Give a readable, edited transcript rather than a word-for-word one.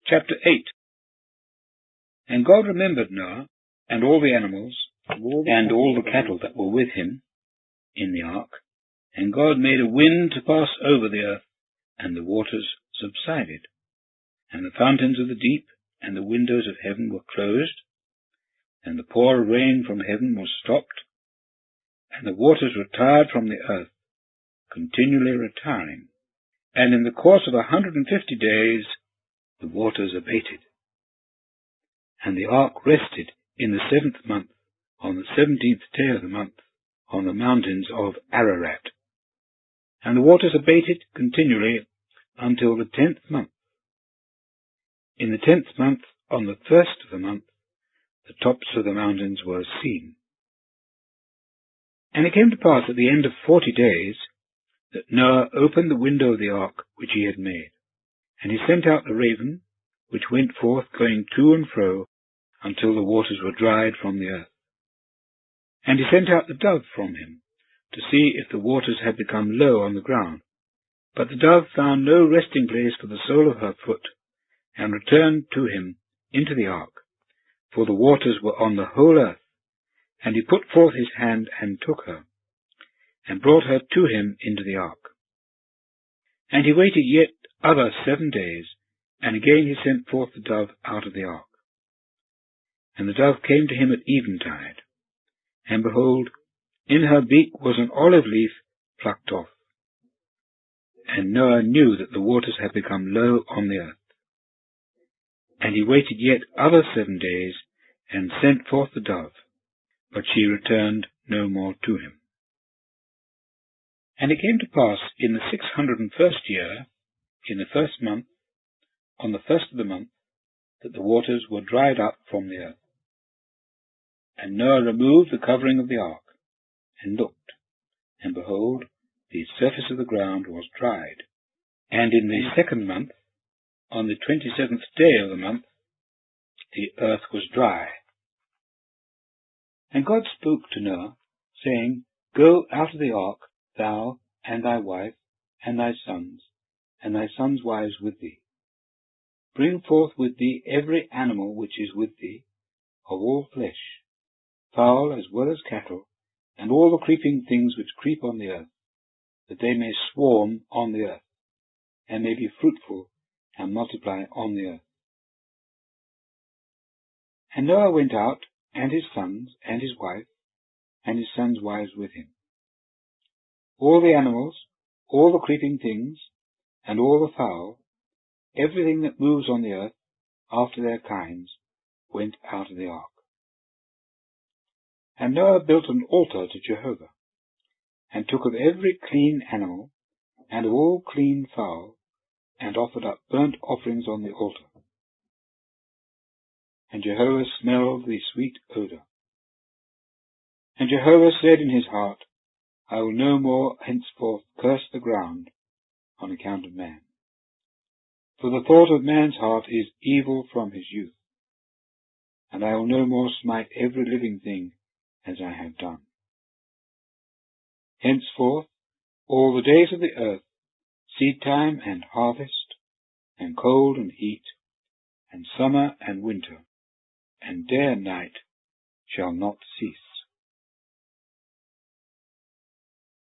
Chapter 8. And God remembered Noah, and all the animals, and all the cattle that were with him in the ark. And God made a wind to pass over the earth, and the waters subsided. And the fountains of the deep and the windows of heaven were closed, and the pour of rain from heaven was stopped, and the waters retired from the earth, continually retiring. And in the course of 150 days the waters abated. And the ark rested in the 7th month, on the 17th day of the month, on the mountains of Ararat. And the waters abated continually until the 10th month. In the 10th month, on the 1st of the month, the tops of the mountains were seen. And it came to pass at the end of 40 days that Noah opened the window of the ark which he had made. And he sent out the raven, which went forth going to and fro until the waters were dried from the earth. And he sent out the dove from him, to see if the waters had become low on the ground. But the dove found no resting place for the sole of her foot, and returned to him into the ark, for the waters were on the whole earth. And he put forth his hand and took her, and brought her to him into the ark. And he waited yet other 7 days, and again he sent forth the dove out of the ark. And the dove came to him at eventide, and behold, in her beak was an olive leaf plucked off. And Noah knew that the waters had become low on the earth. And he waited yet other 7 days, and sent forth the dove, but she returned no more to him. And it came to pass in the 601st year, in the 1st month, on the 1st of the month, that the waters were dried up from the earth. And Noah removed the covering of the ark, and looked, and behold, the surface of the ground was dried. And in the 2nd month, on the 27th day of the month, the earth was dry. And God spoke to Noah, saying, Go out of the ark, thou, and thy wife, and thy sons' wives with thee. Bring forth with thee every animal which is with thee, of all flesh, fowl as well as cattle, and all the creeping things which creep on the earth, that they may swarm on the earth, and may be fruitful and multiply on the earth. And Noah went out, and his sons, and his wife, and his sons' wives with him. All the animals, all the creeping things, and all the fowl, everything that moves on the earth, after their kinds, went out of the ark. And Noah built an altar to Jehovah, and took of every clean animal, and of all clean fowl, and offered up burnt offerings on the altar. And Jehovah smelled the sweet odor. And Jehovah said in his heart, I will no more henceforth curse the ground on account of man. For the thought of man's heart is evil from his youth. And I will no more smite every living thing as I have done. Henceforth, all the days of the earth, seed time and harvest, and cold and heat, and summer and winter, and day and night shall not cease.